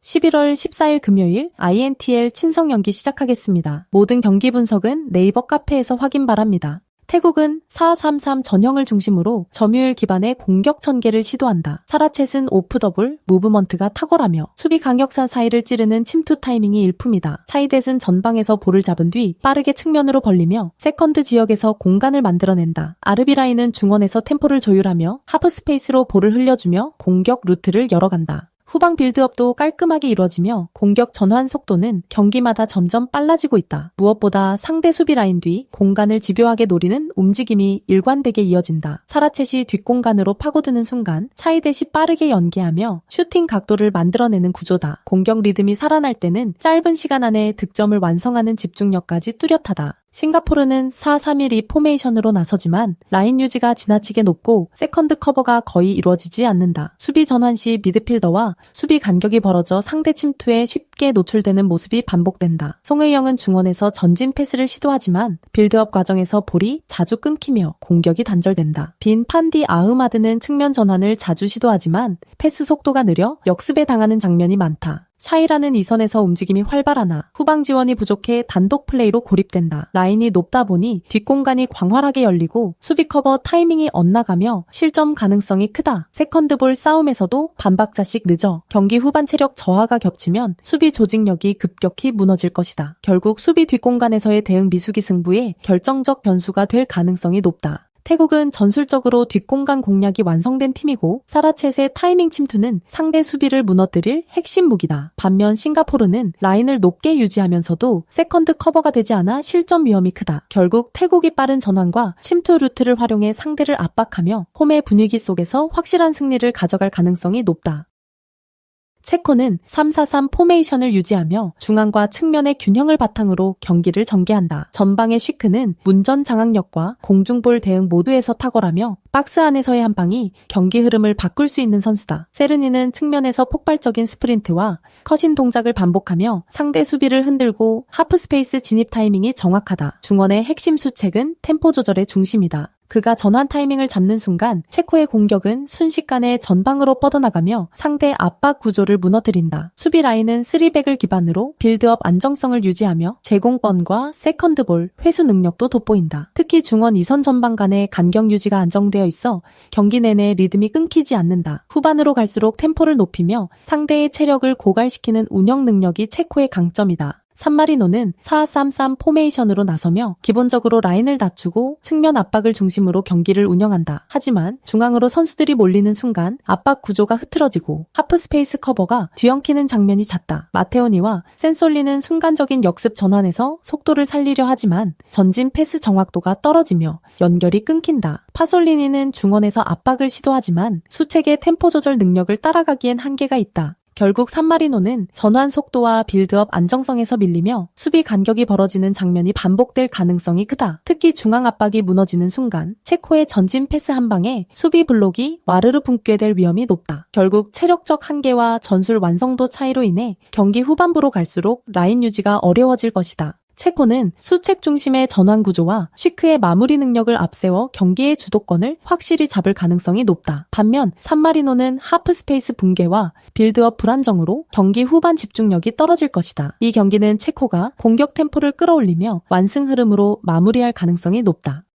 11월 14일 금요일 INTL 친선 경기 시작하겠습니다. 모든 경기 분석은 네이버 카페에서 확인 바랍니다. 태국은 4-3-3 전형을 중심으로 점유율 기반의 공격 전개를 시도한다. 사라쳇은 오프 더블, 무브먼트가 탁월하며 수비 강력사 사이를 찌르는 침투 타이밍이 일품이다. 차이댓은 전방에서 볼을 잡은 뒤 빠르게 측면으로 벌리며 세컨드 지역에서 공간을 만들어낸다. 아르비라인은 중원에서 템포를 조율하며 하프 스페이스로 볼을 흘려주며 공격 루트를 열어간다. 후방 빌드업도 깔끔하게 이루어지며 공격 전환 속도는 경기마다 점점 빨라지고 있다. 무엇보다 상대 수비 라인 뒤 공간을 집요하게 노리는 움직임이 일관되게 이어진다. 사라쳇이 뒷공간으로 파고드는 순간 차이댓이 빠르게 연계하며 슈팅 각도를 만들어내는 구조다. 공격 리듬이 살아날 때는 짧은 시간 안에 득점을 완성하는 집중력까지 뚜렷하다. 싱가포르는 4-3-1-2 포메이션으로 나서지만 라인 유지가 지나치게 높고 세컨드 커버가 거의 이루어지지 않는다. 수비 전환 시 미드필더와 수비 간격이 벌어져 상대 침투에 쉽게 노출되는 모습이 반복된다. 송의영은 중원에서 전진 패스를 시도하지만 빌드업 과정에서 볼이 자주 끊기며 공격이 단절된다. 빈 판디 아흐마드는 측면 전환을 자주 시도하지만 패스 속도가 느려 역습에 당하는 장면이 많다. 샤이라는 이선에서 움직임이 활발하나 후방 지원이 부족해 단독 플레이로 고립된다. 라인이 높다 보니 뒷공간이 광활하게 열리고 수비 커버 타이밍이 엇나가며 실점 가능성이 크다. 세컨드볼 싸움에서도 반박자씩 늦어 경기 후반 체력 저하가 겹치면 수비 조직력이 급격히 무너질 것이다. 결국 수비 뒷공간에서의 대응 미수기 승부에 결정적 변수가 될 가능성이 높다. 태국은 전술적으로 뒷공간 공략이 완성된 팀이고 사라쳇의 타이밍 침투는 상대 수비를 무너뜨릴 핵심 무기다. 반면 싱가포르는 라인을 높게 유지하면서도 세컨드 커버가 되지 않아 실점 위험이 크다. 결국 태국이 빠른 전환과 침투 루트를 활용해 상대를 압박하며 홈의 분위기 속에서 확실한 승리를 가져갈 가능성이 높다. 체코는 3-4-3 포메이션을 유지하며 중앙과 측면의 균형을 바탕으로 경기를 전개한다. 전방의 쉬크는 문전 장악력과 공중볼 대응 모두에서 탁월하며 박스 안에서의 한 방이 경기 흐름을 바꿀 수 있는 선수다. 세르니는 측면에서 폭발적인 스프린트와 컷인 동작을 반복하며 상대 수비를 흔들고 하프 스페이스 진입 타이밍이 정확하다. 중원의 핵심 수책은 템포 조절의 중심이다. 그가 전환 타이밍을 잡는 순간 체코의 공격은 순식간에 전방으로 뻗어나가며 상대 압박 구조를 무너뜨린다. 수비 라인은 3백을 기반으로 빌드업 안정성을 유지하며 제공권과 세컨드볼, 회수 능력도 돋보인다. 특히 중원 2선 전방 간의 간격 유지가 안정되어 있어 경기 내내 리듬이 끊기지 않는다. 후반으로 갈수록 템포를 높이며 상대의 체력을 고갈시키는 운영 능력이 체코의 강점이다. 산마리노는 4-3-3 포메이션으로 나서며 기본적으로 라인을 낮추고 측면 압박을 중심으로 경기를 운영한다. 하지만 중앙으로 선수들이 몰리는 순간 압박 구조가 흐트러지고 하프 스페이스 커버가 뒤엉키는 장면이 잦다. 마테오니와 센솔리는 순간적인 역습 전환에서 속도를 살리려 하지만 전진 패스 정확도가 떨어지며 연결이 끊긴다. 파솔리니는 중원에서 압박을 시도하지만 수책의 템포 조절 능력을 따라가기엔 한계가 있다. 결국 산마리노는 전환 속도와 빌드업 안정성에서 밀리며 수비 간격이 벌어지는 장면이 반복될 가능성이 크다. 특히 중앙 압박이 무너지는 순간 체코의 전진 패스 한 방에 수비 블록이 와르르 붕괴 될 위험이 높다. 결국 체력적 한계와 전술 완성도 차이로 인해 경기 후반부로 갈수록 라인 유지가 어려워질 것이다. 체코는 수책 중심의 전환 구조와 쉬크의 마무리 능력을 앞세워 경기의 주도권을 확실히 잡을 가능성이 높다. 반면 산마리노는 하프 스페이스 붕괴와 빌드업 불안정으로 경기 후반 집중력이 떨어질 것이다. 이 경기는 체코가 공격 템포를 끌어올리며 완승 흐름으로 마무리할 가능성이 높다.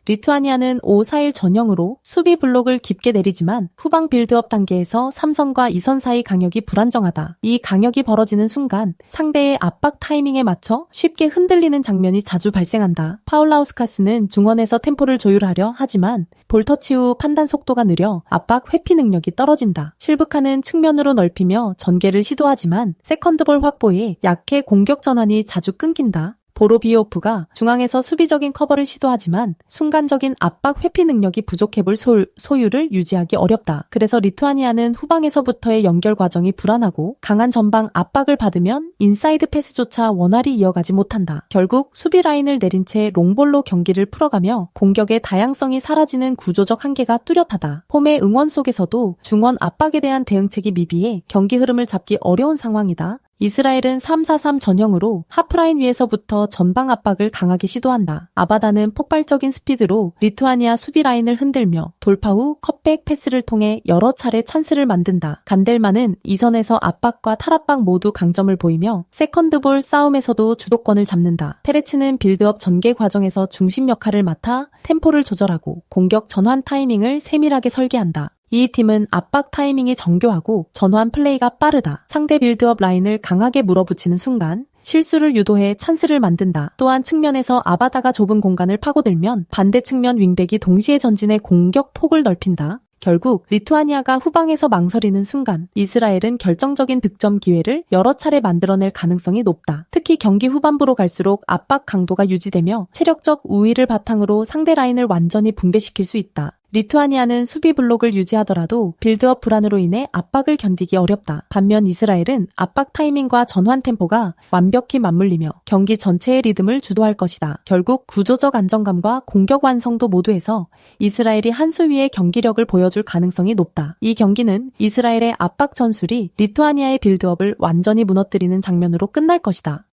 리투아니아는 5-4-1 전형으로 수비 블록을 깊게 내리지만 후방 빌드업 단계에서 3선과 2선 사이 강역이 불안정하다. 이 강역이 벌어지는 순간 상대의 압박 타이밍에 맞춰 쉽게 흔들리는 장면이 자주 발생한다. 파울라우스카스는 중원에서 템포를 조율하려 하지만 볼터치 후 판단 속도가 느려 압박 회피 능력이 떨어진다. 실브카는 측면으로 넓히며 전개를 시도하지만 세컨드볼 확보에 약해 공격 전환이 자주 끊긴다. 보로비오프가 중앙에서 수비적인 커버를 시도하지만 순간적인 압박 회피 능력이 부족해볼 소유를 유지하기 어렵다. 그래서 리투아니아는 후방에서부터의 연결 과정이 불안하고 강한 전방 압박을 받으면 인사이드 패스조차 원활히 이어가지 못한다. 결국 수비 라인을 내린 채 롱볼로 경기를 풀어가며 공격의 다양성이 사라지는 구조적 한계가 뚜렷하다. 홈의 응원 속에서도 중원 압박에 대한 대응책이 미비해 경기 흐름을 잡기 어려운 상황이다. 이스라엘은 3-4-3 전형으로 하프라인 위에서부터 전방 압박을 강하게 시도한다. 아바다는 폭발적인 스피드로 리투아니아 수비 라인을 흔들며 돌파 후 컷백 패스를 통해 여러 차례 찬스를 만든다. 간델만은 이선에서 압박과 탈압박 모두 강점을 보이며 세컨드볼 싸움에서도 주도권을 잡는다. 페레츠는 빌드업 전개 과정에서 중심 역할을 맡아 템포를 조절하고 공격 전환 타이밍을 세밀하게 설계한다. 이 팀은 압박 타이밍이 정교하고 전환 플레이가 빠르다. 상대 빌드업 라인을 강하게 물어붙이는 순간 실수를 유도해 찬스를 만든다. 또한 측면에서 아바다가 좁은 공간을 파고들면 반대 측면 윙백이 동시에 전진해 공격 폭을 넓힌다. 결국 리투아니아가 후방에서 망설이는 순간 이스라엘은 결정적인 득점 기회를 여러 차례 만들어낼 가능성이 높다. 특히 경기 후반부로 갈수록 압박 강도가 유지되며 체력적 우위를 바탕으로 상대 라인을 완전히 붕괴시킬 수 있다. 리투아니아는 수비 블록을 유지하더라도 빌드업 불안으로 인해 압박을 견디기 어렵다. 반면 이스라엘은 압박 타이밍과 전환 템포가 완벽히 맞물리며 경기 전체의 리듬을 주도할 것이다. 결국 구조적 안정감과 공격 완성도 모두에서 이스라엘이 한 수 위의 경기력을 보여줄 가능성이 높다. 이 경기는 이스라엘의 압박 전술이 리투아니아의 빌드업을 완전히 무너뜨리는 장면으로 끝날 것이다.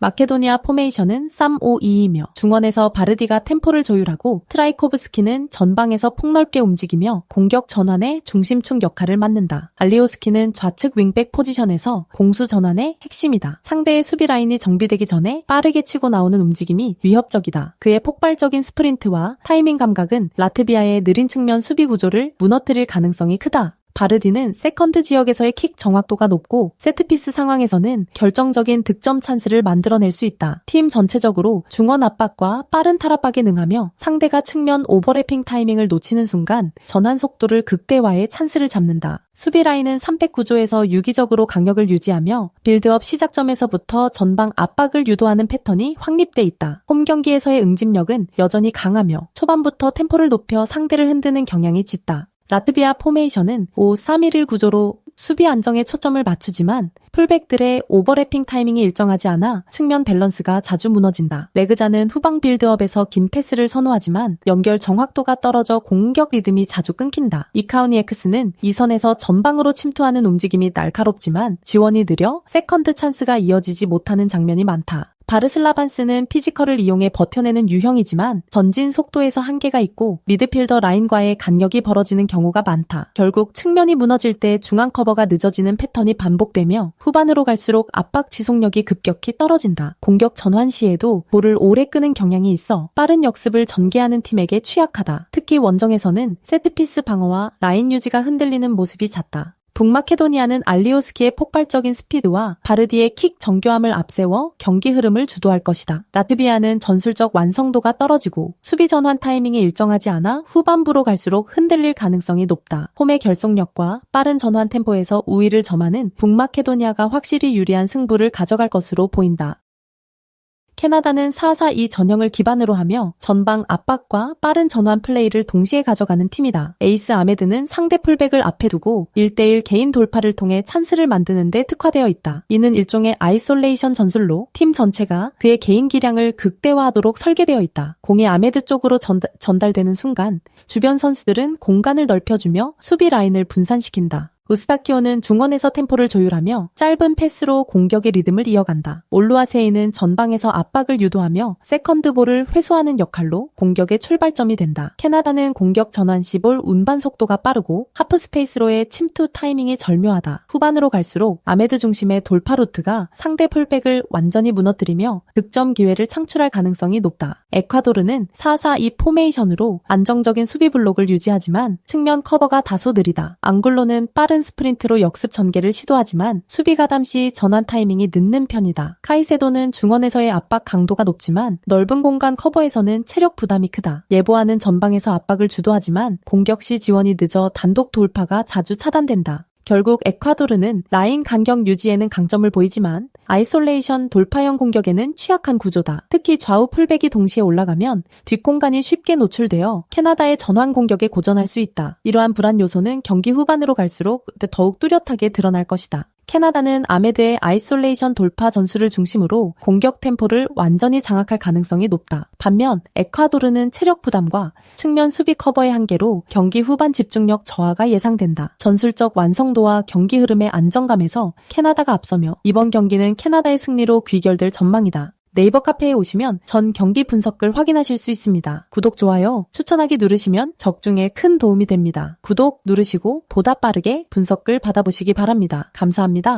마케도니아 포메이션은 3-5-2이며 중원에서 바르디가 템포를 조율하고 트라이코브스키는 전방에서 폭넓게 움직이며 공격 전환의 중심축 역할을 맡는다. 알리오스키는 좌측 윙백 포지션에서 공수 전환의 핵심이다. 상대의 수비 라인이 정비되기 전에 빠르게 치고 나오는 움직임이 위협적이다. 그의 폭발적인 스프린트와 타이밍 감각은 라트비아의 느린 측면 수비 구조를 무너뜨릴 가능성이 크다. 바르디는 세컨드 지역에서의 킥 정확도가 높고 세트피스 상황에서는 결정적인 득점 찬스를 만들어낼 수 있다. 팀 전체적으로 중원 압박과 빠른 탈압박에 능하며 상대가 측면 오버래핑 타이밍을 놓치는 순간 전환 속도를 극대화해 찬스를 잡는다. 수비 라인은 3백 구조에서 유기적으로 강력을 유지하며 빌드업 시작점에서부터 전방 압박을 유도하는 패턴이 확립돼 있다. 홈 경기에서의 응집력은 여전히 강하며 초반부터 템포를 높여 상대를 흔드는 경향이 짙다. 라트비아 포메이션은 5-3-1-1 구조로 수비 안정에 초점을 맞추지만 풀백들의 오버래핑 타이밍이 일정하지 않아 측면 밸런스가 자주 무너진다. 레그자는 후방 빌드업에서 긴 패스를 선호하지만 연결 정확도가 떨어져 공격 리듬이 자주 끊긴다. 이카우니엑스는 이선에서 전방으로 침투하는 움직임이 날카롭지만 지원이 느려 세컨드 찬스가 이어지지 못하는 장면이 많다. 바르슬라반스는 피지컬을 이용해 버텨내는 유형이지만 전진 속도에서 한계가 있고 미드필더 라인과의 간격이 벌어지는 경우가 많다. 결국 측면이 무너질 때 중앙 커버가 늦어지는 패턴이 반복되며 후반으로 갈수록 압박 지속력이 급격히 떨어진다. 공격 전환 시에도 볼을 오래 끄는 경향이 있어 빠른 역습을 전개하는 팀에게 취약하다. 특히 원정에서는 세트피스 방어와 라인 유지가 흔들리는 모습이 잦다. 북마케도니아는 알리오스키의 폭발적인 스피드와 바르디의 킥 정교함을 앞세워 경기 흐름을 주도할 것이다. 라트비아는 전술적 완성도가 떨어지고 수비 전환 타이밍이 일정하지 않아 후반부로 갈수록 흔들릴 가능성이 높다. 홈의 결속력과 빠른 전환 템포에서 우위를 점하는 북마케도니아가 확실히 유리한 승부를 가져갈 것으로 보인다. 캐나다는 4-4-2 전형을 기반으로 하며 전방 압박과 빠른 전환 플레이를 동시에 가져가는 팀이다. 에이스 아메드는 상대 풀백을 앞에 두고 1대1 개인 돌파를 통해 찬스를 만드는 데 특화되어 있다. 이는 일종의 아이솔레이션 전술로 팀 전체가 그의 개인 기량을 극대화하도록 설계되어 있다. 공이 아메드 쪽으로 전달되는 순간 주변 선수들은 공간을 넓혀주며 수비 라인을 분산시킨다. 우스타키오는 중원에서 템포를 조율하며 짧은 패스로 공격의 리듬을 이어간다. 올루아세이는 전방에서 압박을 유도하며 세컨드볼을 회수하는 역할로 공격의 출발점이 된다. 캐나다는 공격 전환 시 볼 운반 속도가 빠르고 하프스페이스로의 침투 타이밍이 절묘하다. 후반으로 갈수록 아메드 중심의 돌파 루트가 상대 풀백을 완전히 무너뜨리며 득점 기회를 창출할 가능성이 높다. 에콰도르는 4-4-2 포메이션으로 안정적인 수비 블록을 유지하지만 측면 커버가 다소 느리다. 앙굴로는 빠른 스프린트로 역습 전개를 시도하지만 수비 가담 시 전환 타이밍이 늦는 편이다. 카이세도는 중원에서의 압박 강도가 높지만 넓은 공간 커버에서는 체력 부담이 크다. 예보하는 전방에서 압박을 주도하지만 공격 시 지원이 늦어 단독 돌파가 자주 차단된다. 결국 에콰도르는 라인 간격 유지에는 강점을 보이지만 아이솔레이션 돌파형 공격에는 취약한 구조다. 특히 좌우 풀백이 동시에 올라가면 뒷공간이 쉽게 노출되어 캐나다의 전환 공격에 고전할 수 있다. 이러한 불안 요소는 경기 후반으로 갈수록 더욱 뚜렷하게 드러날 것이다. 캐나다는 아메드의 아이솔레이션 돌파 전술을 중심으로 공격 템포를 완전히 장악할 가능성이 높다. 반면 에콰도르는 체력 부담과 측면 수비 커버의 한계로 경기 후반 집중력 저하가 예상된다. 전술적 완성도와 경기 흐름의 안정감에서 캐나다가 앞서며 이번 경기는 캐나다의 승리로 귀결될 전망이다. 네이버 카페에 오시면 전 경기 분석글 확인하실 수 있습니다. 구독, 좋아요, 추천하기 누르시면 적중에 큰 도움이 됩니다. 구독 누르시고 보다 빠르게 분석글 받아보시기 바랍니다. 감사합니다.